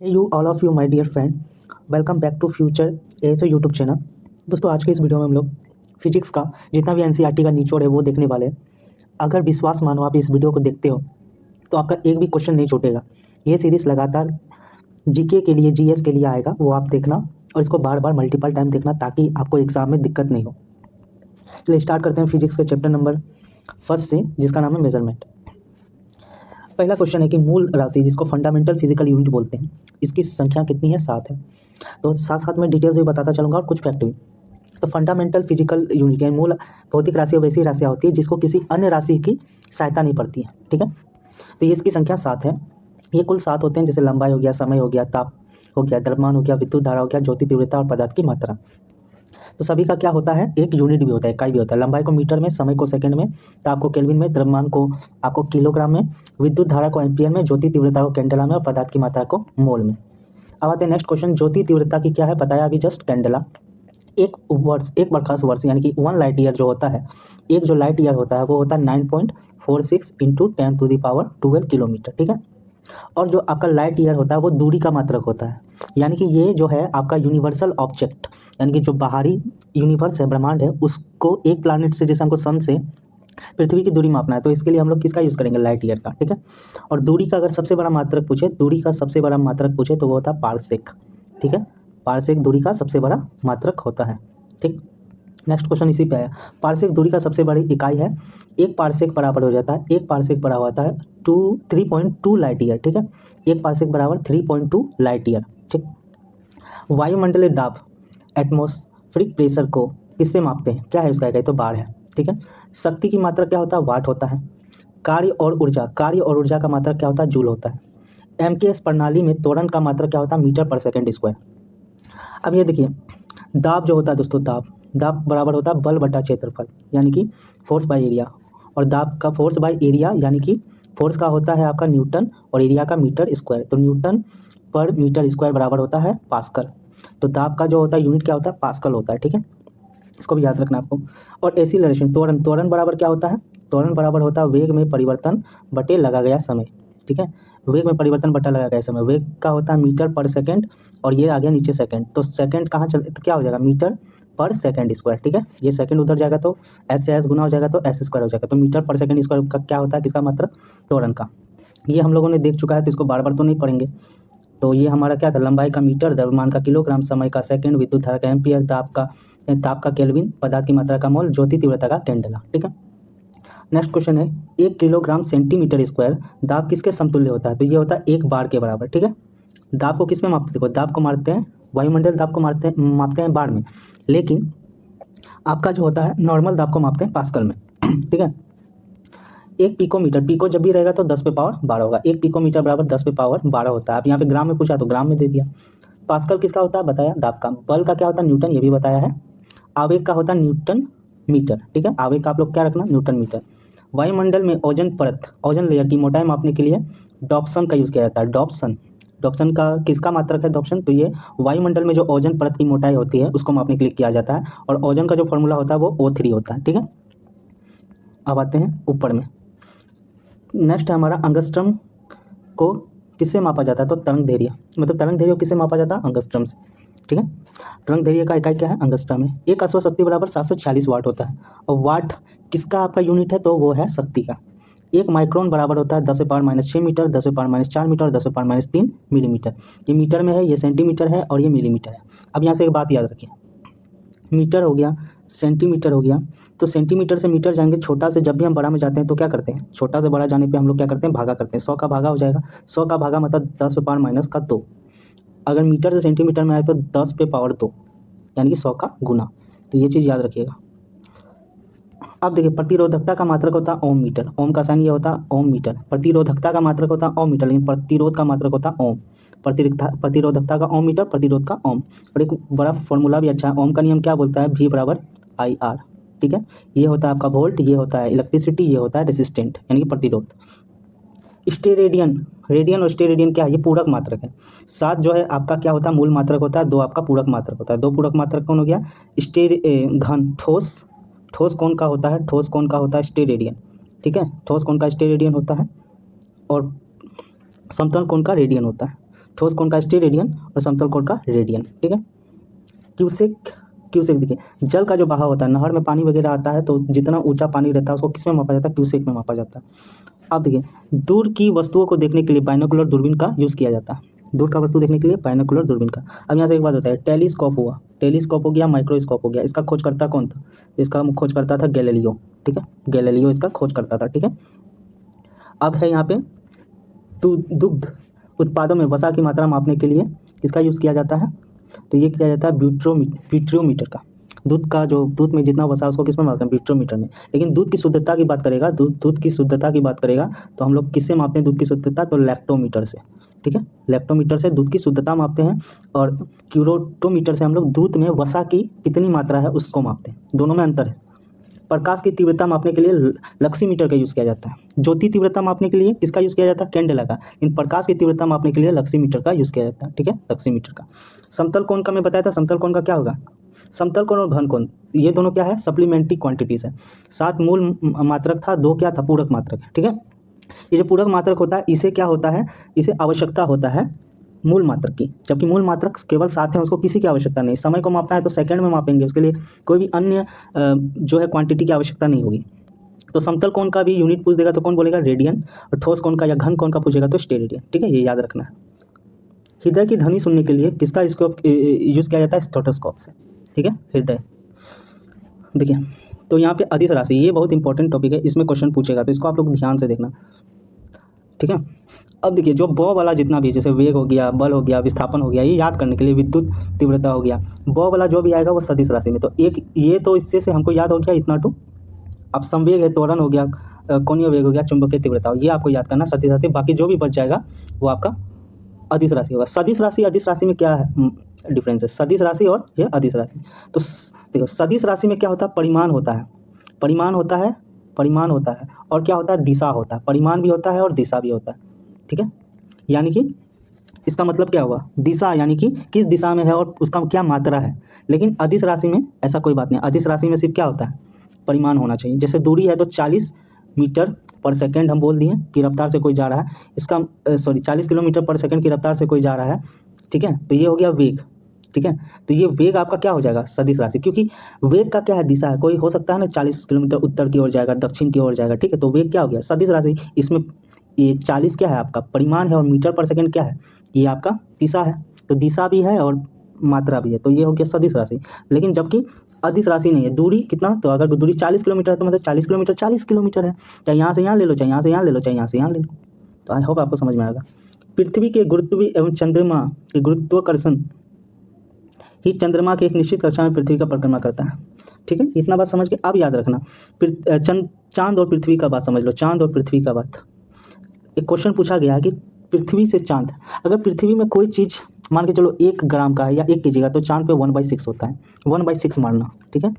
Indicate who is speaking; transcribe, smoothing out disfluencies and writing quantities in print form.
Speaker 1: Hey you all of you my dear friend, welcome back to future edge YouTube channel. दोस्तों आज के इस video में हम लोग फिजिक्स का जितना भी एनसीईआरटी का निचोड़ है वो देखने वाले हैं। अगर विश्वास मानो आप इस वीडियो को देखते हो तो आपका एक भी क्वेश्चन नहीं छूटेगा। ये सीरीज़ लगातार जीके के लिए जीएस के लिए आएगा, वो आप देखना और इसको बार बार मल्टीपल टाइम देखना ताकि आपको एग्जाम में दिक्कत नहीं हो। चलिए स्टार्ट करते हैं फिजिक्स के चैप्टर नंबर फर्स्ट से, जिसका नाम है मेजरमेंट। पहला क्वेश्चन है कि मूल राशि जिसको फंडामेंटल फिजिकल यूनिट बोलते हैं, इसकी संख्या कितनी है? 7 है। तो साथ साथ में डिटेल्स भी बताता चलूँगा और कुछ फैक्ट भी। तो फंडामेंटल फिजिकल यूनिट या मूल भौतिक राशि वैसी राशियाँ होती है जिसको किसी अन्य राशि की सहायता नहीं पड़ती है, ठीक है। तो ये इसकी संख्या 7 है। ये कुल 7 होते हैं, जैसे लंबाई हो गया, समय हो गया, ताप हो गया, द्रव्यमान हो गया, विद्युत धारा हो गया, ज्योति तीव्रता और पदार्थ की मात्रा। तो सभी का क्या होता है, एक यूनिट भी होता है, इकाई भी होता है। लंबाई को मीटर में, समय को सेकंड में, ताप को केल्विन में, द्रव्यमान को आपको किलोग्राम में, विद्युत धारा को एम्पियर में, ज्योति तीव्रता को कैंडेला में और पदार्थ की मात्रा को मोल में। अब आते हैं नेक्स्ट क्वेश्चन। ज्योति तीव्रता की क्या है बताया अभी जस्ट, कैंडेला। एक वर्ष, एक प्रकाश वर्ष यानी कि 1 लाइट ईयर जो होता है, एक जो लाइट ईयर होता है वो होता है 9.46 इंटू 10⁻12 किलोमीटर, ठीक है। और जो आपका लाइट ईयर होता है वो दूरी का मात्रक होता है, यानी कि ये जो है आपका यूनिवर्सल ऑब्जेक्ट, यानी कि जो बाहरी यूनिवर्स है, ब्रह्मांड है, उसको एक प्लैनेट से, जैसे हमको सन से पृथ्वी की दूरी मापना है तो इसके लिए हम लोग किसका यूज़ करेंगे, लाइट ईयर का, ठीक है। और दूरी का अगर सबसे बड़ा मात्रक पूछे, दूरी का सबसे बड़ा मात्रक पूछे तो वो होता है पारसेक, ठीक है। पारसेक दूरी का सबसे बड़ा मात्रक होता है, ठीक। नेक्स्ट क्वेश्चन इसी पे आया। पारसेक दूरी का सबसे बड़ी इकाई है। एक पारसेक बराबर हो जाता है, एक पारसेक बराबर होता है 3.2 लाइट ईयर, ठीक है। एक पारसेक बराबर 3.2 लाइट ईयर, ठीक। वायुमंडलीय दाब, एटमॉस्फेरिक प्रेशर को किससे मापते हैं? क्या है उसका इकाई? तो बार है, ठीक है। शक्ति की मात्रा क्या होता है? वाट होता है। कार्य और ऊर्जा, कार्य और ऊर्जा का मात्रा क्या होता है? जूल होता है। एमकेएस प्रणाली में त्वरण का मात्रा क्या होता है? मीटर पर सेकंड स्क्वायर। अब ये देखिए, दाब जो होता है दोस्तों, दाब बराबर होता है बल बटा क्षेत्रफल, यानी कि फोर्स बाय एरिया। और दाब का फोर्स बाय एरिया यानी कि फोर्स का होता है आपका न्यूटन और एरिया का मीटर स्क्वायर। तो न्यूटन पर मीटर स्क्वायर बराबर होता है पास्कल। तो दाब का जो होता है यूनिट क्या होता है? पास्कल होता है, ठीक है। इसको भी याद रखना आपको। और एक्सीलरेशन, त्वरण, त्वरण बराबर क्या होता है? त्वरण बराबर होता है वेग में परिवर्तन बटे लगा गया समय, ठीक है। वेग में परिवर्तन बटा लगा गया समय, वेग का होता है मीटर पर सेकंड और ये आ गया नीचे सेकंड, तो सेकंड कहाँ चल, तो क्या हो जाएगा? मीटर पर सेकंड स्क्वायर, ठीक है। ये सेकंड उधर जाएगा तो एस से एस गुना हो जाएगा तो एस स्क्वायर हो जाएगा। तो मीटर पर सेकंड स्क्वायर का क्या होता है, किसका मात्रक? त्वरण का। ये हम लोगों ने देख चुका है तो इसको बार बार तो नहीं पढ़ेंगे। तो ये हमारा क्या था? लंबाई का मीटर, द्रव्यमान का किलोग्राम, समय का सेकंड, विद्युत धारा का एम्पियर, ताप का केल्विन, पदार्थ की मात्रा का मोल, ज्योति तीव्रता का कैंडेला, ठीक है। नेक्स्ट क्वेश्चन है, 1 किलोग्राम सेंटीमीटर स्क्वायर दाब किसके समतुल्य होता है? तो ये होता है 1 बार के बराबर, ठीक है। दाब को किस में मापते हैं? देखो, दाब को मारते हैं, वायुमंडल दाब को मापते हैं बार में, लेकिन आपका जो होता है नॉर्मल दाब को मापते हैं पास्कल में, ठीक है। 1 पिकोमीटर, पिको जब भी रहेगा तो 10 पे पावर 12 होगा। 1 पिकोमीटर बराबर 10 पे पावर 12 होता है। अब यहाँ पे ग्राम में पूछा तो ग्राम में दे दिया। पास्कल किसका होता है बताया? दाब का। बल का क्या होता है? न्यूटन, ये भी बताया है। आवेग का होता है न्यूटन मीटर, ठीक है। आवेग का आप लोग क्या रखना? Newton metre. वायुमंडल में ओजोन परत, ओजोन लेयर की मोटाई मापने के लिए डॉप्सन का यूज़ किया जाता है। डॉप्सन, डॉप्सन का किसका मात्रक है? डॉप्सन, तो ये वायुमंडल में जो ओजोन परत की मोटाई होती है उसको मापने के लिए किया जाता है। और ओजोन का जो फॉर्मूला होता है वो O3 होता है, ठीक है। अब आते हैं ऊपर में। नेक्स्ट है हमारा अंगस्ट्रम को किससे मापा जाता है? तो तरंग दैर्ध्य, मतलब तरंग दैर्ध्य को किससे मापा जाता है? अंगस्ट्रम से, ठीक है। तरंग दैर्ध्य का इकाई क्या है? अंगस्ट्रम है। एक अश्व शक्ति बराबर 746 वाट होता है। और वाट किसका आपका यूनिट है? तो वो है शक्ति का। 1 माइक्रोन बराबर होता है 10⁻⁻6 मीटर, 10⁻⁴ मीटर, 10⁻3 मिलीमीटर। ये मीटर में है, ये सेंटीमीटर है और ये मिलीमीटर है। अब यहाँ से एक बात याद रखिए, मीटर हो गया, सेंटीमीटर हो गया, तो सेंटीमीटर से मीटर जाएंगे, छोटा से जब भी हम बड़ा में जाते हैं तो क्या करते हैं? छोटा से बड़ा जाने पे हम लोग क्या करते हैं? भागा करते हैं। 100 का भागा हो जाएगा, 100 का भागा मतलब 10⁻⁻2। अगर मीटर से सेंटीमीटर में आए तो 10 पे पावर 2, यानी कि 100 का गुना। तो ये चीज़ याद रखिएगा। अब देखिए, प्रतिरोधकता का मात्रक होता है ओम मीटर। ओम का साइन ये होता है ओम मीटर। प्रतिरोधकता का मात्रक होता है ओम मीटर, लेकिन प्रतिरोध का मात्रक होता है ओम। प्रतिरोधकता का ओम मीटर, प्रतिरोध का ओम। और एक बड़ा फॉर्मूला भी अच्छा है, ओम का नियम क्या बोलता है? V बराबर IR, ठीक है। ये होता है आपका वोल्ट, ये होता है इलेक्ट्रिसिटी, ये होता है रेसिस्टेंट यानी कि प्रतिरोध। स्टेरेडियन, रेडियन और स्टेरेडियन क्या है? ये पूरक मात्रक है। 7 जो है आपका क्या होता है? मूल मात्रक होता है। 2 आपका पूरक मात्रक होता है। 2 पूरक मात्रक कौन हो गया? घन, ठोस, ठोस कौन का होता है? ठोस कौन का होता है? स्टेरेडियन, ठीक है। ठोस कौन का? स्टेरेडियन होता है। और समतल कौन का? रेडियन होता है। ठोस कोण का स्टेरेडियन और समतल कोण का रेडियन। ठीक है। क्यूसेक क्यूसेक देखिए, जल का जो बहाव होता है, नहर में पानी वगैरह आता है तो जितना ऊंचा पानी रहता है उसको किस में मापा जाता है? क्यूसेक में मापा जाता है। अब देखिए, दूर की वस्तुओं को देखने के लिए बाइनोकुलर दूरबीन का यूज़ किया जाता है। दूर का वस्तु देखने के लिए बाइनोकुलर दूरबीन का। अब यहाँ से एक बात होता है, टेलीस्कोप हुआ, टेलीस्कोप हो गया, माइक्रोस्कोप हो गया। इसका खोजकर्ता कौन था? इसका खोजकर्ता था गैलीलियो। ठीक है, गैलीलियो इसका खोजकर्ता था। ठीक है। अब है यहाँ पे दुग्ध उत्पादों में वसा की मात्रा मापने के लिए किसका यूज़ किया जाता है? तो ये किया जाता है ब्यूट्रोमीटर का। दूध का जो दूध में जितना वसा है उसको किस में मापते हैं? ब्यूट्रोमीटर में। लेकिन दूध की शुद्धता की बात करेगा, दूध की शुद्धता की बात करेगा तो हम लोग किससे मापते हैं दूध की शुद्धता? तो लैक्टोमीटर से। ठीक है, लैक्टोमीटर से दूध की शुद्धता मापते हैं और क्यूरोटोमीटर से हम लोग दूध में वसा की कितनी मात्रा है उसको मापते हैं। दोनों में अंतर है। प्रकाश की तीव्रता मापने के लिए लक्सीमीटर का यूज़ किया जाता है। ज्योति तीव्रता मापने के लिए किसका यूज़ किया जाता है? कैंडेला का। इन प्रकाश की तीव्रता मापने के लिए लक्सीमीटर का यूज़ किया जाता है। ठीक है, लक्सीमीटर का। समतल कोण का मैं बताया था, समतल कोण का क्या होगा? समतल कोण और घन कोण ये दोनों क्या है? सप्लीमेंट्री क्वांटिटीज है। 7 मूल मात्रक था, 2 क्या था? पूरक मात्रक है। ठीक है, ये जो पूरक मात्रक होता है इसे क्या होता है? इसे आवश्यकता होता है मूल मात्रक की, जबकि मूल मात्रक केवल 7 है, उसको किसी की आवश्यकता नहीं। समय को मापना है तो सेकंड में मापेंगे, उसके लिए कोई भी अन्य जो है क्वांटिटी की आवश्यकता नहीं होगी। तो समतल कोण का भी यूनिट पूछ देगा तो कौन बोलेगा? रेडियन। और ठोस कोण का या घन कोण का पूछेगा तो स्टेरेडियन। ठीक है, ये याद रखना है। हृदय की ध्वनि सुनने के लिए किसका स्कोप यूज़ किया जाता है? स्टेथोस्कोप से। ठीक है, हृदय। देखिए, तो यहाँ पे अदिश राशि, ये बहुत इंपॉर्टेंट टॉपिक है, इसमें क्वेश्चन पूछेगा तो इसको आप लोग ध्यान से देखना। ठीक है। अब देखिए, जो बॉ वाला जितना भी, जैसे वेग हो गया, बल हो गया, विस्थापन हो गया, ये याद करने के लिए, विद्युत तीव्रता हो गया, बॉ वाला जो भी आएगा वो सदिश राशि में। तो एक ये तो इससे से हमको याद हो गया इतना टू। अब संवेग है, त्वरण हो गया, कोणीय वेग हो गया, चुंबकीय तीव्रता, ये आपको याद करना सदिश राशि। बाकी जो भी बच जाएगा वो आपका अदिश राशि होगा। सदिश राशि अदिश राशि में क्या है डिफरेंस है? सदिश राशि और ये अदिश राशि। तो देखो, सदिश राशि में क्या होता है? परिमाण होता है, परिमाण होता है, परिमाण होता है, और क्या होता है? दिशा होता है। परिमाण भी होता है और दिशा भी होता है। ठीक है, यानी कि इसका मतलब क्या हुआ? दिशा, यानी कि किस दिशा में है और उसका क्या मात्रा है। लेकिन अदिश राशि में ऐसा कोई बात नहीं। अदिश राशि में सिर्फ क्या होता है? परिमाण होना चाहिए। जैसे दूरी है तो 40 मीटर पर सेकंड हम बोल दिए कि रफ्तार से कोई जा रहा है, इसका 40 किलोमीटर पर सेकंड की रफ्तार से कोई जा रहा है। ठीक है, तो ये हो गया वेग। ठीक है, तो ये वेग आपका क्या हो जाएगा? सदिश राशि, क्योंकि वेग का क्या है? दिशा है। कोई हो सकता है ना 40 किलोमीटर उत्तर की ओर जाएगा, दक्षिण की ओर जाएगा। ठीक है, तो वेग क्या हो गया? सदिश राशि। इसमें ये 40 क्या है? आपका परिमाण है, और मीटर पर सेकंड क्या है? ये आपका दिशा है। तो दिशा भी है और मात्रा भी है, तो ये हो गया सदिश राशि। लेकिन जबकि अदिश राशि नहीं है। दूरी कितना? तो अगर दूरी 40 किलोमीटर है तो मतलब 40 किलोमीटर है। चाहे यहाँ से यहाँ ले लो, चाहे यहाँ से यहाँ ले लो, चाहे यहाँ से यहाँ ले लो। तो आई होप आपको समझ में आएगा। पृथ्वी के गुरुत्व एवं चंद्रमा के गुरुत्वाकर्षण ही चंद्रमा की एक निश्चित कक्षा में पृथ्वी का परिक्रमा करता है। ठीक है, इतना बात समझ के अब याद रखना। चांद और पृथ्वी का बात समझ लो, चांद और पृथ्वी का बात। एक क्वेश्चन पूछा गया है कि पृथ्वी से चांद, अगर पृथ्वी में कोई चीज़ मान के चलो 1 ग्राम का है या 1 kg का, तो चांद पे 1/6 होता है। 1/6 मारना। ठीक है,